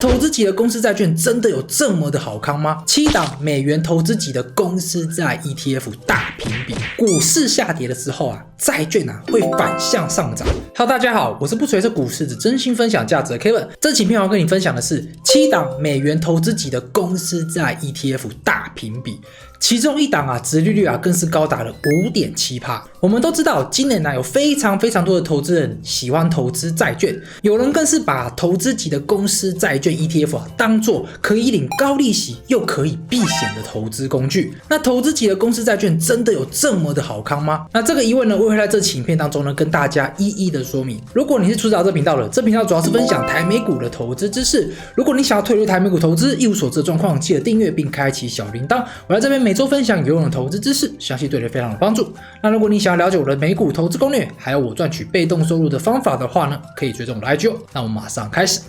投资级的公司债券真的有这么的好康吗？7档美元投资级的公司债 ETF 大评比，股市下跌的时候啊，债券会反向上涨。Hello， 大家好，我是不随着股市只真心分享价值的 Kevin。这期影片我要跟你分享的是7档美元投资级的公司债 ETF 大评比。其中一档殖利率更是高达了 5.7%。我们都知道，今年有非常多的投资人喜欢投资债券，有人更是把投资级的公司债券 ETF 当作可以领高利息又可以避险的投资工具。那投资级的公司债券真的有这么的好康吗？那这个疑问呢，我会在这期影片当中呢跟大家一一的说明。如果你是初找这频道的，这频道主要是分享台美股的投资知识。如果你想要退入台美股投资，一无所知的状况，记得订阅并开启小铃铛。我在这边每周分享有用的投资知识，相信对你非常有帮助。那如果你想要了解我的美股投资攻略，还有我赚取被动收入的方法的话呢，可以追踪我的 IG 哦。那我们马上开始。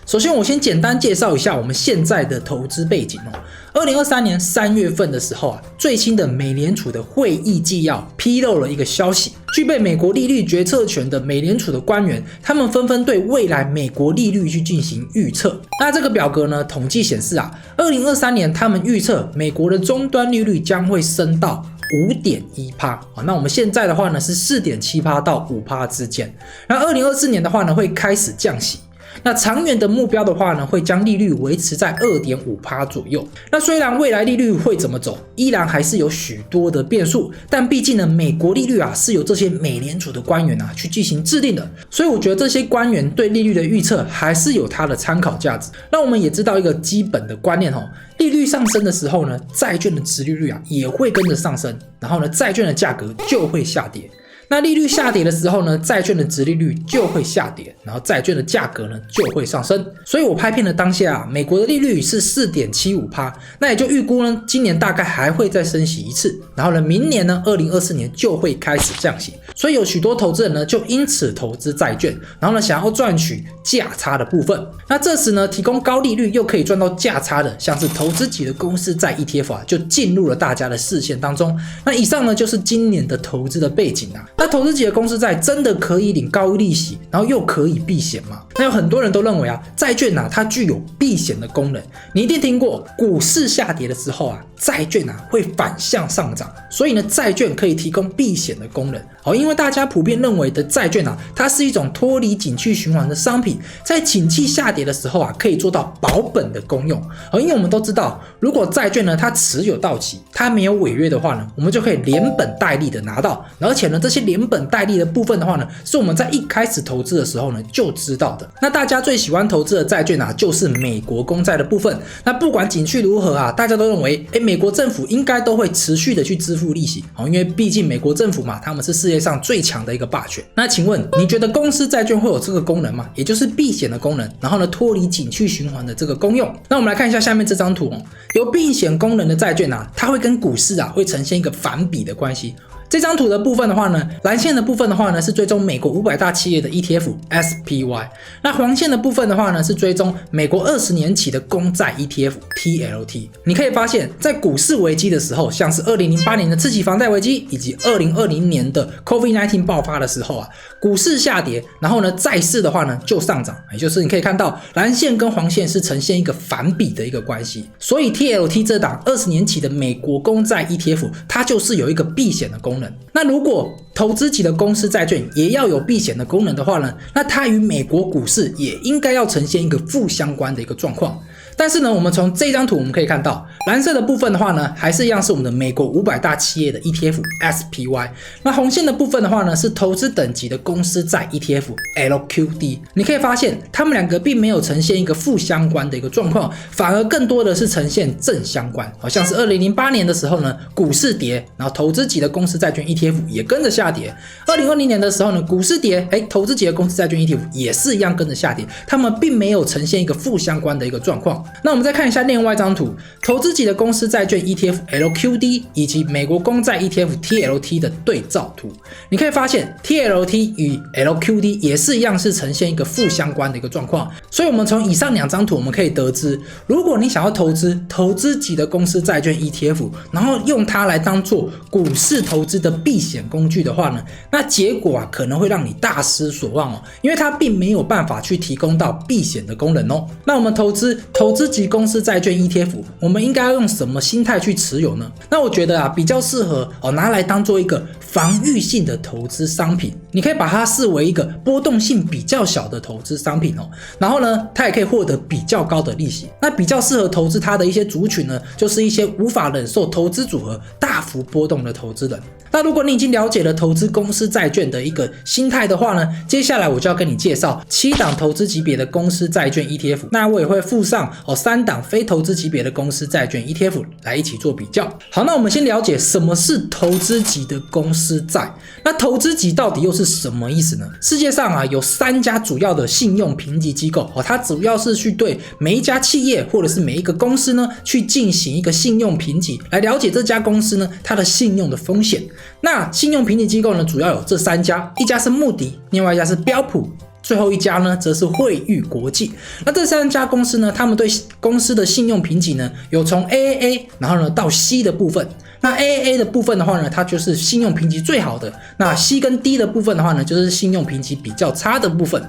首先，我先简单介绍一下我们现在的投资背景哦。2023年3月份的时候最新的美联储的会议纪要披露了一个消息，具备美国利率决策权的美联储的官员，他们纷纷对未来美国利率去进行预测。那这个表格呢，统计显示2023年他们预测美国的终端利率将会升到5.1%，那我们现在的话呢是4.7%到5%之间。那2024年的话呢会开始降息。那长远的目标的话呢，会将利率维持在 2.5% 左右。那虽然未来利率会怎么走，依然还是有许多的变数，但毕竟呢，美国利率是由这些美联储的官员去进行制定的，所以我觉得这些官员对利率的预测还是有它的参考价值。那我们也知道一个基本的观念利率上升的时候呢，债券的殖利率也会跟着上升，然后呢，债券的价格就会下跌。那利率下跌的时候呢，债券的殖利率就会下跌，然后债券的价格呢就会上升。所以我拍片的当下美国的利率是 4.75%， 那也就预估呢，今年大概还会再升息一次，然后呢，明年呢，2024年就会开始降息。所以有许多投资人呢，就因此投资债券，然后呢，想要赚取价差的部分。那这时呢，提供高利率又可以赚到价差的，像是投资级的公司债 ETF 就进入了大家的视线当中。那以上呢，就是今年的投资的背景那投资级的公司债真的可以领高利息，然后又可以避险吗？那有很多人都认为债券它具有避险的功能。你一定听过股市下跌的时候债券会反向上涨，所以呢，债券可以提供避险的功能。因为大家普遍认为的债券它是一种脱离景气循环的商品，在景气下跌的时候可以做到保本的功用。因为我们都知道，如果债券呢它持有到期，它没有违约的话呢，我们就可以连本带利的拿到，而且呢，这些连本带利的部分的话呢，是我们在一开始投资的时候呢就知道的。那大家最喜欢投资的债券就是美国公债的部分。那不管景气如何大家都认为美国政府应该都会持续的去支付利息，因为毕竟美国政府嘛，他们是世界上最强的一个霸权。那请问你觉得公司债券会有这个功能吗？也就是避险的功能，然后呢，脱离景气循环的这个功用。那我们来看一下下面这张图有避险功能的债券它会跟股市会呈现一个反比的关系。这张图的部分的话呢，蓝线的部分的话呢是追踪美国500大企业的 ETF SPY， 那黄线的部分的话呢是追踪美国20年期的公债 ETF TLT。 你可以发现，在股市危机的时候，像是2008年的次期房贷危机以及2020年的 COVID-19 爆发的时候股市下跌，然后呢，债市的话呢就上涨，也就是你可以看到蓝线跟黄线是呈现一个反比的一个关系。所以 TLT 这档20年期的美国公债 ETF， 它就是有一个避险的功能。那如果投资级的公司债券也要有避险的功能的话呢，那它与美国股市也应该要呈现一个负相关的一个状况。但是呢，我们从这张图我们可以看到，蓝色的部分的话呢，还是一样是我们的美国500大企业的 ETF SPY。那红线的部分的话呢，是投资等级的公司债 ETF LQD。你可以发现，它们两个并没有呈现一个负相关的一个状况，反而更多的是呈现正相关。好像是2008年的时候呢，股市跌，然后投资级的公司债券 ETF 也跟着下跌。2020年的时候呢，股市跌，投资级的公司债券 ETF 也是一样跟着下跌。它们并没有呈现一个负相关的一个状况。那我们再看一下另外一张图，投资级的公司债券 ETF LQD 以及美国公债 ETF TLT 的对照图，你可以发现 TLT 与 LQD 也是一样是呈现一个负相关的一个状况，所以我们从以上2张图我们可以得知，如果你想要投资级的公司债券 ETF， 然后用它来当做股市投资的避险工具的话呢，那结果可能会让你大失所望因为它并没有办法去提供到避险的功能那我们投资级公司债券 ETF， 我们应该要用什么心态去持有呢？那我觉得比较适合拿来当做一个防御性的投资商品，你可以把它视为一个波动性比较小的投资商品然后呢，它也可以获得比较高的利息。那比较适合投资它的一些族群呢，就是一些无法忍受投资组合大幅波动的投资人。那如果你已经了解了投资公司债券的一个心态的话呢，接下来我就要跟你介绍7档投资级别的公司债券 ETF， 那我也会附上3档非投资级别的公司债券 ETF 来一起做比较。好，那我们先了解什么是投资级的公司债。那投资级到底又是什么意思呢？世界上有3家主要的信用评级机构它主要是去对每一家企业或者是每一个公司呢去进行一个信用评级，来了解这家公司呢它的信用的风险。那信用评级机构呢主要有这3家，一家是穆迪，另外一家是标普，最后一家呢则是惠誉国际。那这3家公司呢，他们对公司的信用评级呢有从 AAA 然后呢到 C 的部分。那 AAA 的部分的话呢，它就是信用评级最好的，那 C 跟 D 的部分的话呢，就是信用评级比较差的部分。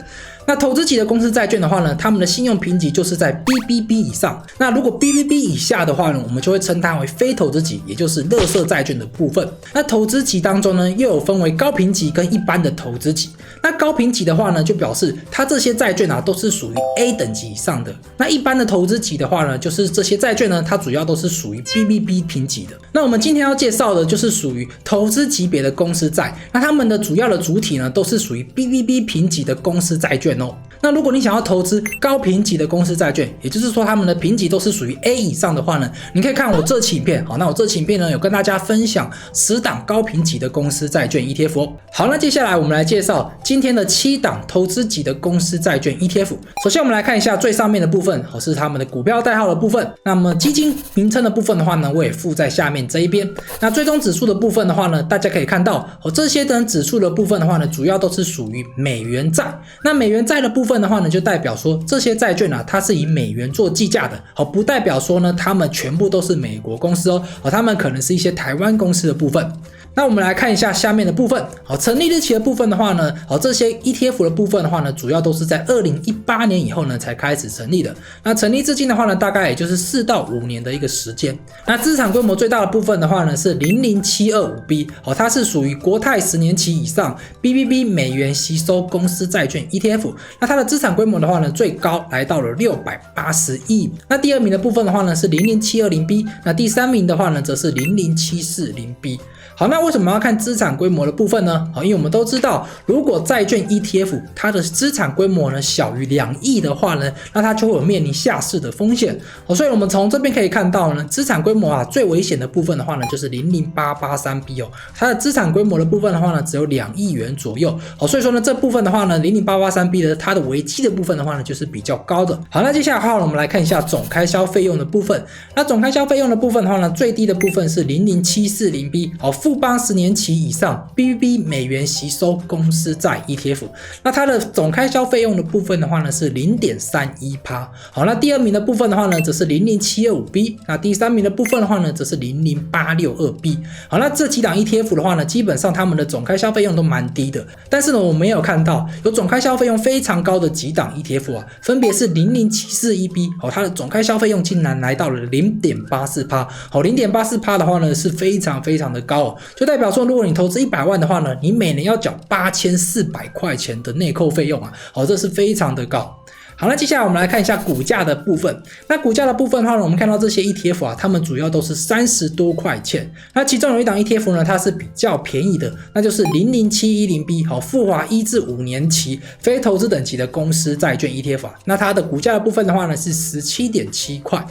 那投资级的公司债券的话呢，他们的信用评级就是在 BBB 以上。那如果 BBB 以下的话呢，我们就会称它为非投资级，也就是垃圾债券的部分。那投资级当中呢，又有分为高评级跟一般的投资级。那高评级的话呢，就表示它这些债券都是属于 A 等级以上的。那一般的投资级的话呢，就是这些债券呢，它主要都是属于 BBB 评级的。那我们今天要介绍的就是属于投资级别的公司债，那他们的主要的主体呢，都是属于 BBB 评级的公司债券那如果你想要投资高评级的公司债券，也就是说他们的评级都是属于 A 以上的话呢，你可以看我这期影片。好，那我这期影片呢有跟大家分享10档高评级的公司债券 ETF 好，那接下来我们来介绍今天的7档投资级的公司债券 ETF。首先我们来看一下最上面的部分是他们的股票代号的部分。那么基金名称的部分的话呢，我也附在下面这一边。那追踪指数的部分的话呢，大家可以看到这些等指数的部分的话呢，主要都是属于美元债。那美元债的部分的话呢，就代表说这些债券它是以美元做计价的不代表说呢他们全部都是美国公司他们可能是一些台湾公司的部分。那我们来看一下下面的部分成立日期的部分的话呢这些 ETF 的部分的话呢，主要都是在2018年以后呢才开始成立的。那成立至今的话呢，大概也就是4到5年的一个时间。那资产规模最大的部分的话呢是 00725B 它是属于国泰10年期以上 BBB 美元吸收公司债券 ETF。那它的资产规模的话呢，最高来到了680亿。那第2名的部分的话呢是 00720B， 那第3名的话呢则是 00740B。好，那为什么要看资产规模的部分呢？因为我们都知道，如果债券 ETF 它的资产规模呢小于2亿的话呢，那它就会有面临下市的风险。所以我们从这边可以看到呢，资产规模最危险的部分的话呢，就是 00883B 它的资产规模的部分的话呢，只有2亿元左右。所以说呢，这部分的话呢 00883B 的它的危机的部分的话呢，就是比较高的。好，那接下来的话呢，我们来看一下总开销费用的部分。那总开销费用的部分的话呢，最低的部分是 00740B， 富邦10年期以上 BBB 美元吸收公司债 ETF。 那它的总开销费用的部分的话呢是 0.31%。 好，那第2名的部分的话呢则是 00725B， 那第3名的部分的话呢则是 00862B。 好，那这几档 ETF 的话呢，基本上他们的总开销费用都蛮低的。但是呢，我们也有看到有总开销费用非常高的几档 ETF 分别是 00741B， 它的总开销费用竟然来到了 0.84%。 0.84% 的话呢是非常非常的高就代表说如果你投资100万的话呢，你每年要缴8400块钱的内扣费用这是非常的高。好，那接下来我们来看一下股价的部分。那股价的部分的话呢，我们看到这些 ETF 它们主要都是30多块钱。那其中有一档 ETF 呢，它是比较便宜的，那就是 00710B， 富华1至5年期非投资等级的公司债券 ETF。那它的股价的部分的话呢是 17.7 块。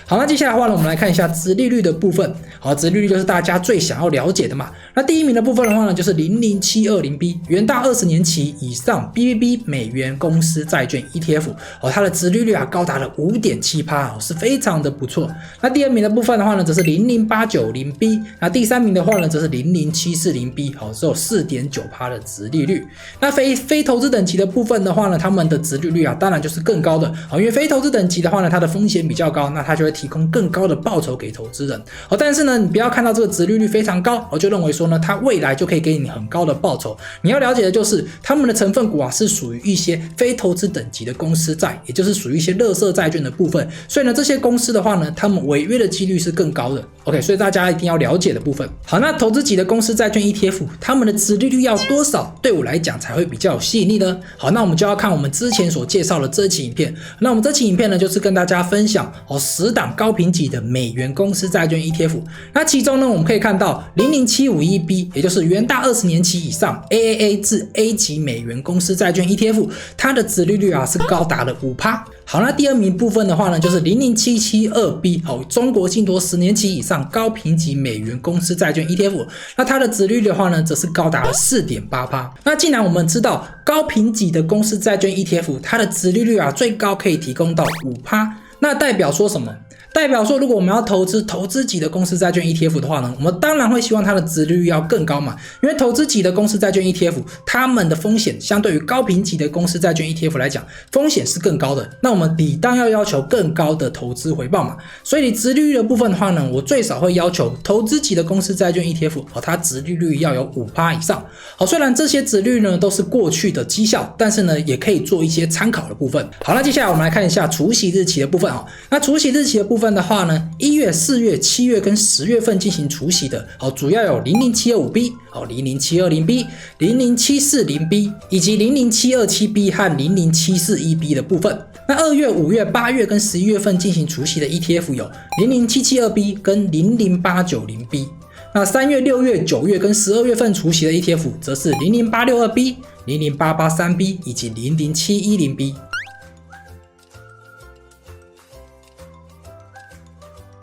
好，那接下来的话呢，我们来看一下殖利率的部分。好，殖利率就是大家最想要了解的嘛。那第1名的部分的话呢，就是 00720B， 元大20年期以上 BBB 美元公司债券 ETF。它的殖利率高达了 5.7%， 是非常的不错。那第二名的部分的话呢，则是 00890B， 那第三名的话呢，则是 00740B， 只有 4.9% 的殖利率。那非投资等级的部分的话呢，他们的殖利率当然就是更高的，因为非投资等级的话呢，它的风险比较高，那它就会提供更高的报酬给投资人。但是呢，你不要看到这个殖利率非常高，就认为说呢，它未来就可以给你很高的报酬。你要了解的就是他们的成分股是属于一些非投资等级的公司债，也就是属于一些垃圾债券的部分。所以呢，这些公司的话呢，他们违约的几率是更高的。OK， 所以大家一定要了解的部分。好，那投资级的公司债券 ETF， 他们的殖利率要多少，对我来讲才会比较有吸引力呢？好，那我们就要看我们之前所介绍的这期影片。那我们这期影片呢，就是跟大家分享10档高评级的美元公司债券 ETF。那其中呢，我们可以看到 00751B， 也就是元大20年期以上 AAA 至 A 级美元公司债券 ETF， 它的殖利率是高达了 5%。好，那第二名部分的话呢，就是 00772B， 中国信托10年期以上高评级美元公司债券 ETF， 那它的殖利率的话呢，则是高达了 4.8%。那既然我们知道高评级的公司债券 ETF， 它的殖利率最高可以提供到 5%， 那代表说什么？代表说，如果我们要投资级的公司债券 ETF 的话呢，我们当然会希望它的殖利率要更高嘛，因为投资级的公司债券 ETF， 它们的风险相对于高评级的公司债券 ETF 来讲，风险是更高的。那我们理当要求更高的投资回报嘛，所以殖利率的部分的话呢，我最少会要求投资级的公司债券 ETF， 它殖利率要有 5% 以上。好，虽然这些殖利率呢都是过去的绩效，但是呢也可以做一些参考的部分。好，那接下来我们来看一下除息日期的部分。那除息日期的部分的话呢，1月、4月、7月跟10月份进行除息的，主要有 00725B、00720B、00740B 以及 00727B 和 00741B 的部分。那2月、5月、8月跟11月份进行除息的 ETF 有 00772B 跟 00890B。那3月、6月、9月跟12月份除息的 ETF 则是 00862B、00883B 以及 00710B。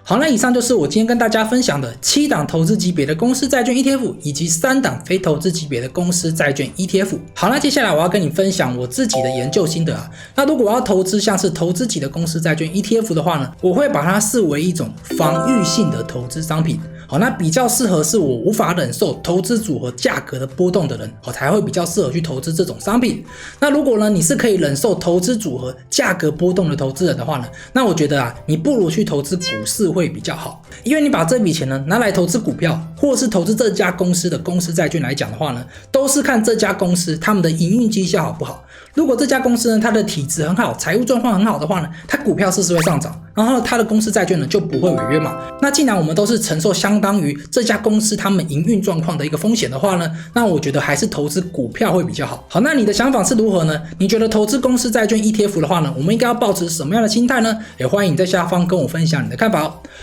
好，那以上就是我今天跟大家分享的7档投资级别的公司债券 ETF 以及3档非投资级别的公司债券 ETF。好，那接下来我要跟你分享我自己的研究心得那如果我要投资像是投资级的公司债券 ETF 的话呢，我会把它视为一种防御性的投资商品。好，那比较适合是我无法忍受投资组合价格的波动的人，才会比较适合去投资这种商品。那如果呢你是可以忍受投资组合价格波动的投资人的话呢，那我觉得你不如去投资股市会比较好，因为你把这笔钱呢拿来投资股票，或是投资这家公司的公司债券来讲的话呢，都是看这家公司他们的营运绩效好不好。如果这家公司呢它的体质很好，财务状况很好的话呢，它股票是会上涨，然后它的公司债券呢就不会违约嘛。那既然我们都是承受相当于这家公司他们营运状况的一个风险的话呢，那我觉得还是投资股票会比较好。好，那你的想法是如何呢？你觉得投资公司债券 ETF 的话呢，我们应该要抱持什么样的心态呢？也欢迎你在下方跟我分享你的看法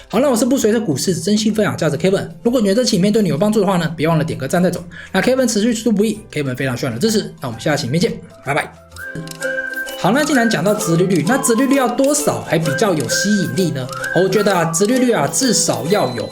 好，那我是不随着股市真心分享价值 Kevin。如果你觉得这期影片对你有帮助的话呢，别忘了点个赞再走。那 Kevin 持续出不易 ，Kevin 非常需要你的支持。那我们下期影片见，拜拜。好，那既然讲到殖利率，那殖利率要多少还比较有吸引力呢？我觉得殖利率至少要有